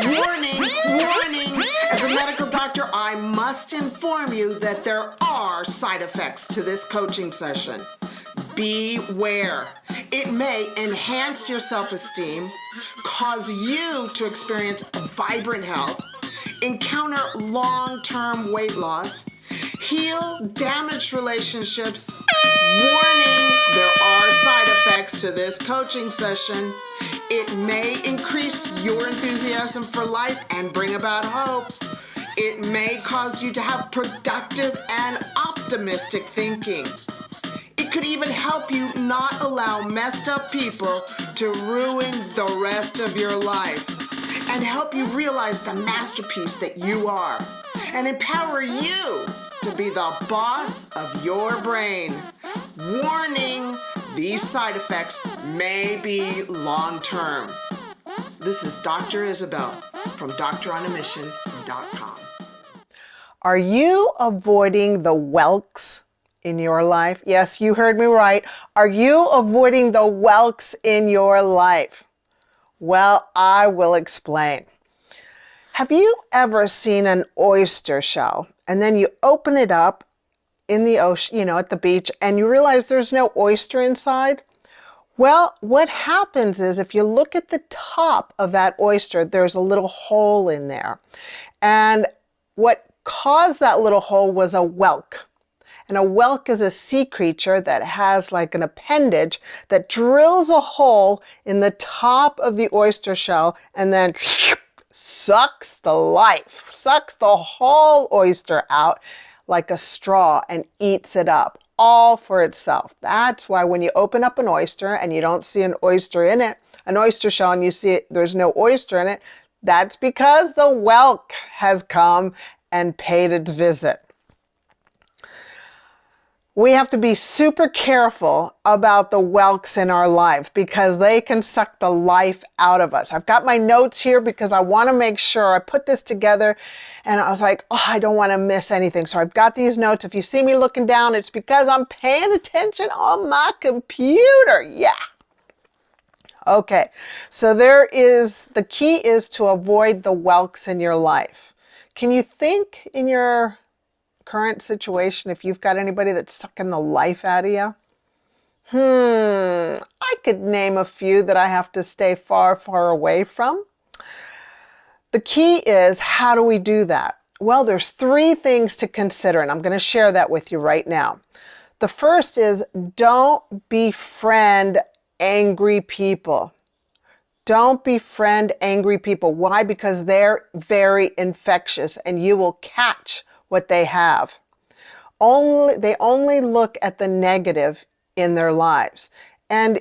Warning, warning! As a medical doctor, I must inform you that there are side effects to this coaching session. Beware. It may enhance your self-esteem, cause you to experience vibrant health, encounter long-term weight loss, heal damaged relationships. Warning, there are side effects to this coaching session. It may increase your enthusiasm for life and bring about hope. It may cause you to have productive and optimistic thinking. It could even help you not allow messed up people to ruin the rest of your life and help you realize the masterpiece that you are and empower you to be the boss of your brain. Warning, these side effects may be long-term. This is Dr. Isabel from Doctoronamission.com. Are you avoiding the whelks in your life? Yes, you heard me right. Are you avoiding the whelks in your life? Well, I will explain. Have you ever seen an oyster shell and then you open it up in the ocean, at the beach, and you realize there's no oyster inside? Well, what happens is if you look at the top of that oyster, there's a little hole in there. And what caused that little hole was a whelk. And a whelk is a sea creature that has like an appendage that drills a hole in the top of the oyster shell and then sucks the whole oyster out like a straw and eats it up, all for itself. That's why when you open up an oyster and you don't see an oyster in it, an oyster shell, and you see there's no oyster in it, that's because the whelk has come and paid its visit. We have to be super careful about the whelks in our lives because they can suck the life out of us. I've got my notes here because I want to make sure I put this together, and I was like, I don't want to miss anything. So I've got these notes. If you see me looking down, it's because I'm paying attention on my computer. Yeah. Okay. So the key is to avoid the whelks in your life. Can you think in your current situation if you've got anybody that's sucking the life out of you? I could name a few that I have to stay far, far away from. The key is, how do we do that? Well, there's 3 things to consider, and I'm going to share that with you right now. The first is, don't befriend angry people. Don't befriend angry people. Why? Because they're very infectious and you will catch what they have. They only look at the negative in their lives. And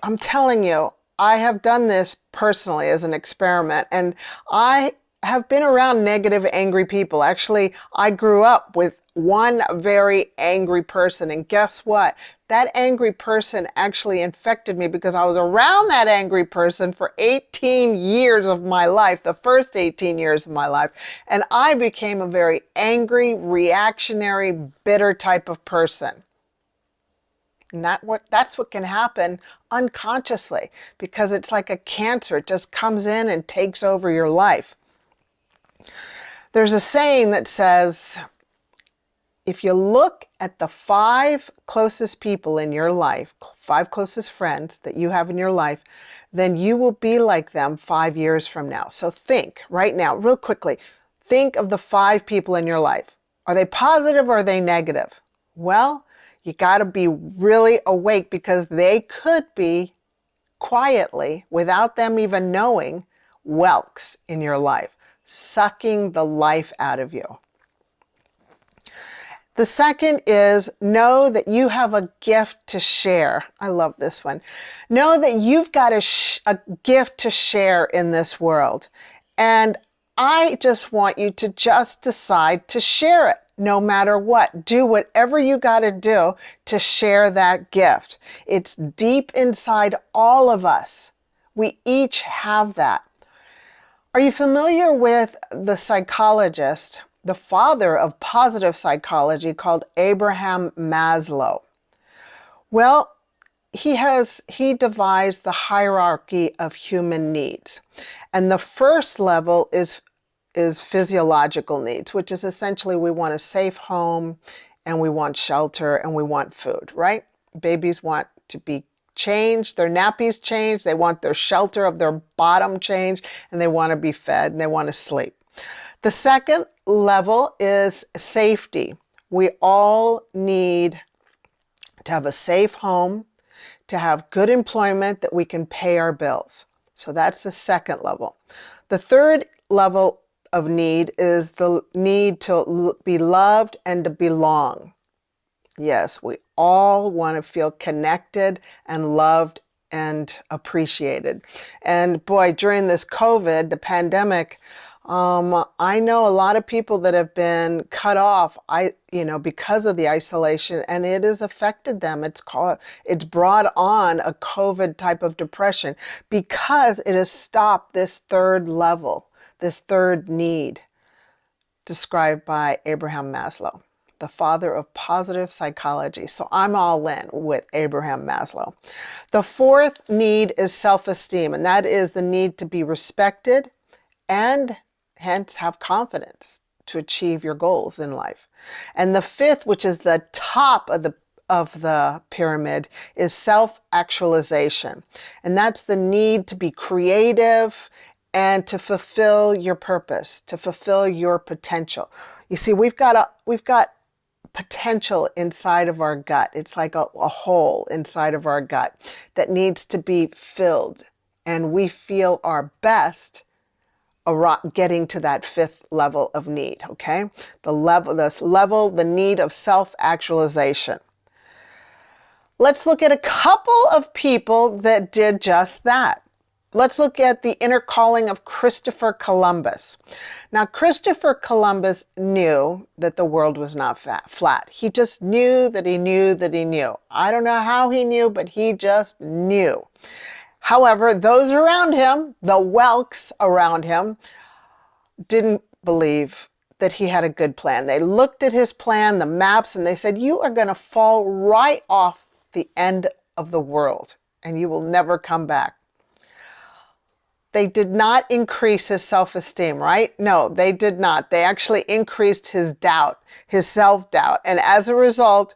I'm telling you, I have done this personally as an experiment, and I have been around negative, angry people. Actually, I grew up with one very angry person, and guess what? That angry person actually infected me because I was around that angry person for 18 years of my life, the first 18 years of my life, and I became a very angry, reactionary, bitter type of person. And that's what can happen unconsciously because it's like a cancer. It just comes in and takes over your life. There's a saying that says, if you look at the 5 closest people in your life, 5 closest friends that you have in your life, then you will be like them 5 years from now. So think right now, real quickly, think of the 5 people in your life. Are they positive or are they negative? Well, you got to be really awake because they could be quietly, without them even knowing, whelks in your life, sucking the life out of you. The second is, know that you have a gift to share. I love this one. Know that you've got a gift to share in this world. And I just want you to just decide to share it no matter what. Do whatever you got to do to share that gift. It's deep inside all of us. We each have that. Are you familiar with the psychologist, the father of positive psychology, called Abraham Maslow? Well, he devised the hierarchy of human needs. And the first level is physiological needs, which is essentially we want a safe home and we want shelter and we want food, right? Babies want to be changed, their nappies changed, they want their shelter of their bottom changed, and they want to be fed and they want to sleep. The second level is safety. We all need to have a safe home, to have good employment that we can pay our bills. So that's the second level. The third level of need is the need to be loved and to belong. Yes, we all want to feel connected and loved and appreciated. And boy, during this COVID, the pandemic, I know a lot of people that have been cut off, because of the isolation, and it has affected them. It's brought on a COVID type of depression because it has stopped this third level, this third need described by Abraham Maslow, the father of positive psychology. So I'm all in with Abraham Maslow. The fourth need is self-esteem, and that is the need to be respected and hence have confidence to achieve your goals in life. And the fifth, which is the top of the pyramid, is self-actualization. And that's the need to be creative and to fulfill your purpose, to fulfill your potential. You see, we've got potential inside of our gut. It's like a hole inside of our gut that needs to be filled. And we feel our best getting to that fifth level of need, okay? The need of self-actualization. Let's look at a couple of people that did just that. Let's look at the inner calling of Christopher Columbus. Now, Christopher Columbus knew that the world was not flat. He just knew that he knew that he knew. I don't know how he knew, but he just knew. However, those around him, the Whelks around him, didn't believe that he had a good plan. They looked at his plan, the maps, and they said, you are going to fall right off the end of the world and you will never come back. They did not increase his self-esteem, right? No, they did not. They actually increased his doubt, his self-doubt. And as a result,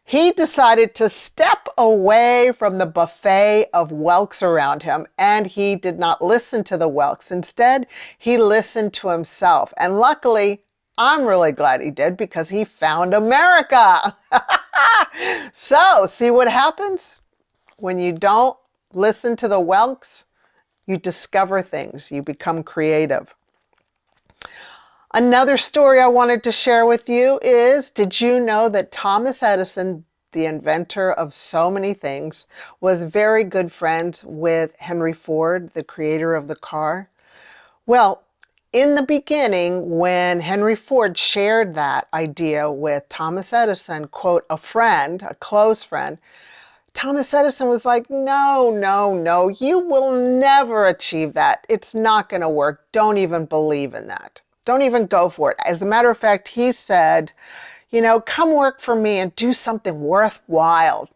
he decided to step away from the buffet of Whelks around him, and he did not listen to the Whelks. Instead, he listened to himself. And luckily, I'm really glad he did, because he found America. So, see what happens? When you don't listen to the Whelks, you discover things, you become creative. Another story I wanted to share with you is, did you know that Thomas Edison, the inventor of so many things, was very good friends with Henry Ford, the creator of the car? Well, in the beginning, when Henry Ford shared that idea with Thomas Edison, quote, a friend, a close friend, Thomas Edison was like, no, you will never achieve that. It's not going to work. Don't even believe in that. Don't even go for it. As a matter of fact, he said, come work for me and do something worthwhile.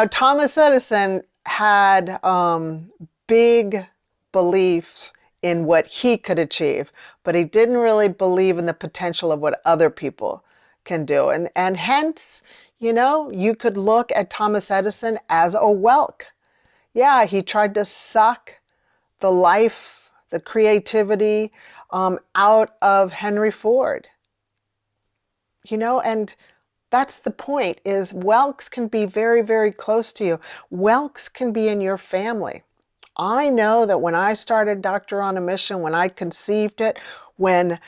Thomas Edison had big beliefs in what he could achieve, but he didn't really believe in the potential of what other people can do. And hence, you could look at Thomas Edison as a Whelk. Yeah, he tried to suck the life, the creativity out of Henry Ford. And that's the point, is Whelks can be very, very close to you. Whelks can be in your family. I know that when I started Doctoronamission, when I conceived it, when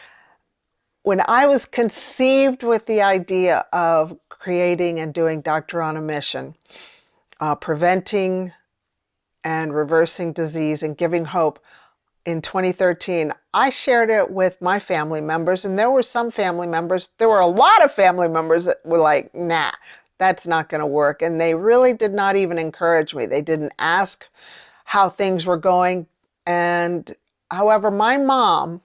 I was conceived with the idea of creating and doing Doctoronamission, preventing and reversing disease and giving hope, in 2013, I shared it with my family members, and there were a lot of family members that were like, nah, that's not going to work. And they really did not even encourage me. They didn't ask how things were going. And however, my mom,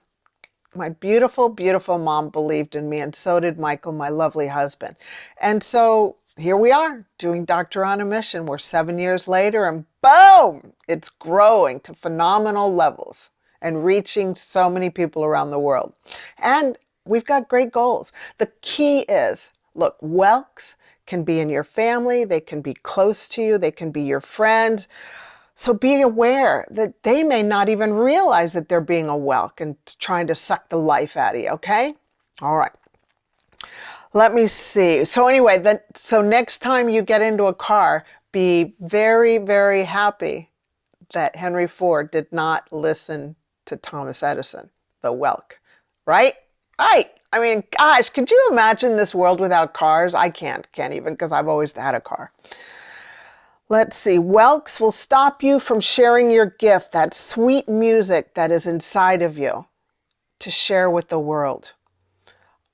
my beautiful, beautiful mom, believed in me, and so did Michael, my lovely husband. And so here we are doing Doctoronamission. We're 7 years later and boom, it's growing to phenomenal levels and reaching so many people around the world. And we've got great goals. The key is, look, whelks can be in your family, they can be close to you, they can be your friends. So be aware that they may not even realize that they're being a whelk and trying to suck the life out of you, okay? All right. Let me see. So anyway, so next time you get into a car, be very, very happy that Henry Ford did not listen to Thomas Edison, the whelk, right? Right. I mean, gosh, could you imagine this world without cars? I can't even, because I've always had a car. Let's see. Whelks will stop you from sharing your gift, that sweet music that is inside of you, to share with the world.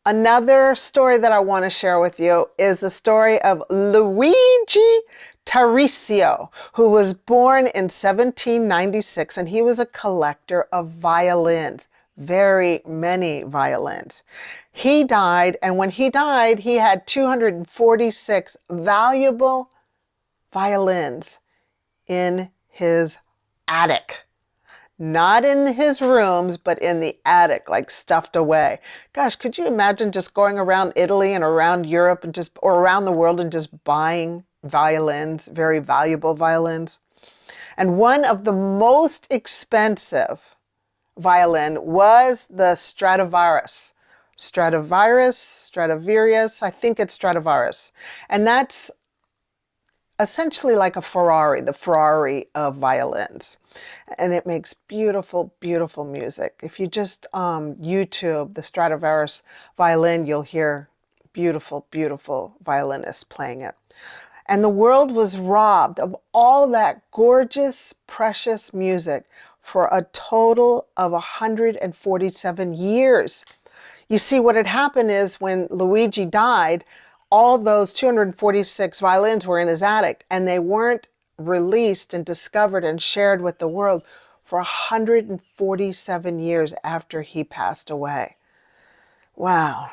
Another story that I want to share with you is the story of Luigi Taricio, who was born in 1796, and he was a collector of violins, very many violins. He died, and when he died, he had 246 valuable violins in his attic. Not in his rooms, but in the attic, like stuffed away. Gosh, could you imagine just going around Italy and around Europe and or around the world and just buying violins, very valuable violins? And one of the most expensive violin was the Stradivarius. Stradivarius, I think it's Stradivarius. And that's essentially like a Ferrari, the Ferrari of violins. And it makes beautiful, beautiful music. If you just YouTube the Stradivarius violin, you'll hear beautiful, beautiful violinists playing it. And the world was robbed of all that gorgeous, precious music for a total of 147 years. You see, what had happened is when Luigi died, all those 246 violins were in his attic, and they weren't released and discovered and shared with the world for 147 years after he passed away. Wow.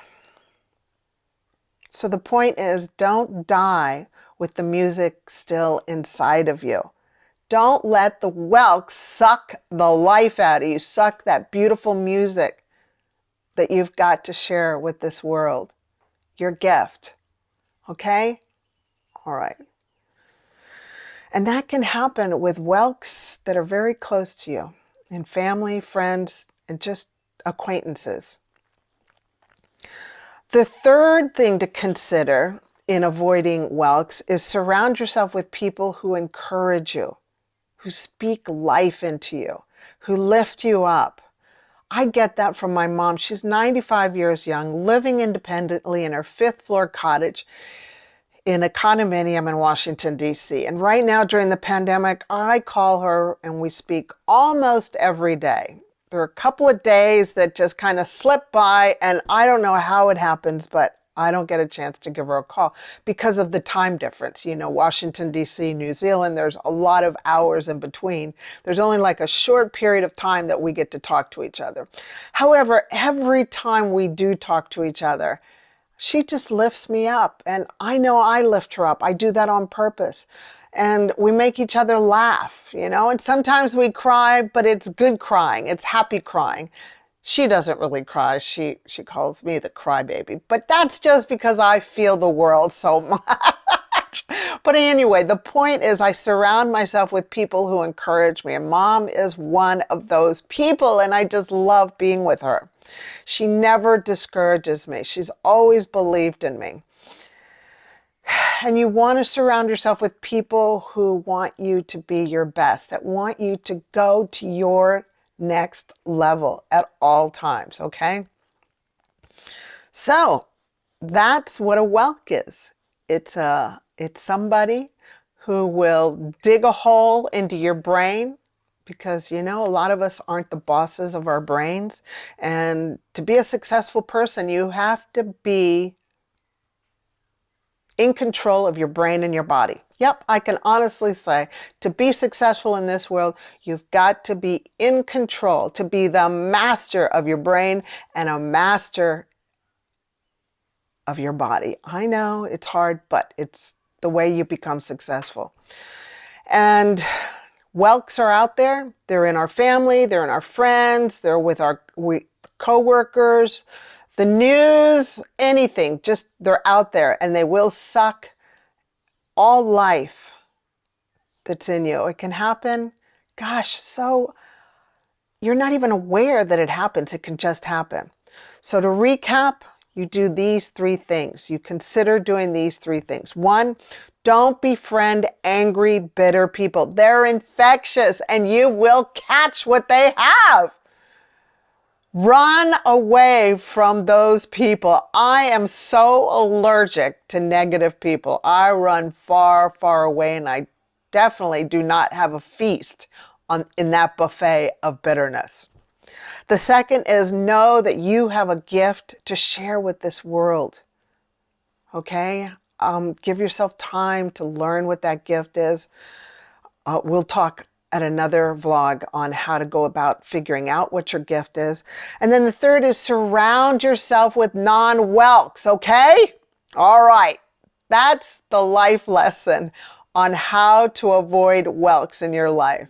So the point is, don't die with the music still inside of you. Don't let the whelks suck the life out of you, suck that beautiful music that you've got to share with this world. Your gift. Okay? All right. And that can happen with whelks that are very close to you, in family, friends, and just acquaintances. The third thing to consider in avoiding whelks is surround yourself with people who encourage you, who speak life into you, who lift you up. I get that from my mom. She's 95 years young, living independently in her 5th floor cottage in a condominium in Washington, D.C. And right now during the pandemic, I call her and we speak almost every day. There are a couple of days that just kind of slip by, and I don't know how it happens, but I don't get a chance to give her a call because of the time difference. You know, Washington, D.C., New Zealand, there's a lot of hours in between. There's only like a short period of time that we get to talk to each other. However, every time we do talk to each other, she just lifts me up, and I know I lift her up. I do that on purpose. And we make each other laugh, you know, and sometimes we cry, but it's good crying. It's happy crying. She doesn't really cry. She calls me the crybaby, but that's just because I feel the world so much. But anyway, the point is I surround myself with people who encourage me, and Mom is one of those people, and I just love being with her. She never discourages me. She's always believed in me. And you want to surround yourself with people who want you to be your best, that want you to go to your next level at all times, okay? So that's what a whelk is. It's somebody who will dig a hole into your brain, because, you know, a lot of us aren't the bosses of our brains. And to be a successful person, you have to be in control of your brain and your body. Yep, I can honestly say, to be successful in this world, you've got to be in control, to be the master of your brain and a master of your body. I know it's hard, but it's the way you become successful. And whelks are out there. They're in our family. They're in our friends. They're with our coworkers, the news, anything. Just they're out there, and they will suck all life that's in you. It can happen. Gosh, so you're not even aware that it happens. It can just happen. So to recap, you do these 3 things. You consider doing these 3 things. 1, don't befriend angry, bitter people. They're infectious and you will catch what they have. Run away from those people. I am so allergic to negative people. I run far, far away, and I definitely do not have a feast in that buffet of bitterness. The second is know that you have a gift to share with this world. Okay? Give yourself time to learn what that gift is. We'll talk at another vlog on how to go about figuring out what your gift is. And then the third is surround yourself with non-whelks, okay? All right. That's the life lesson on how to avoid whelks in your life.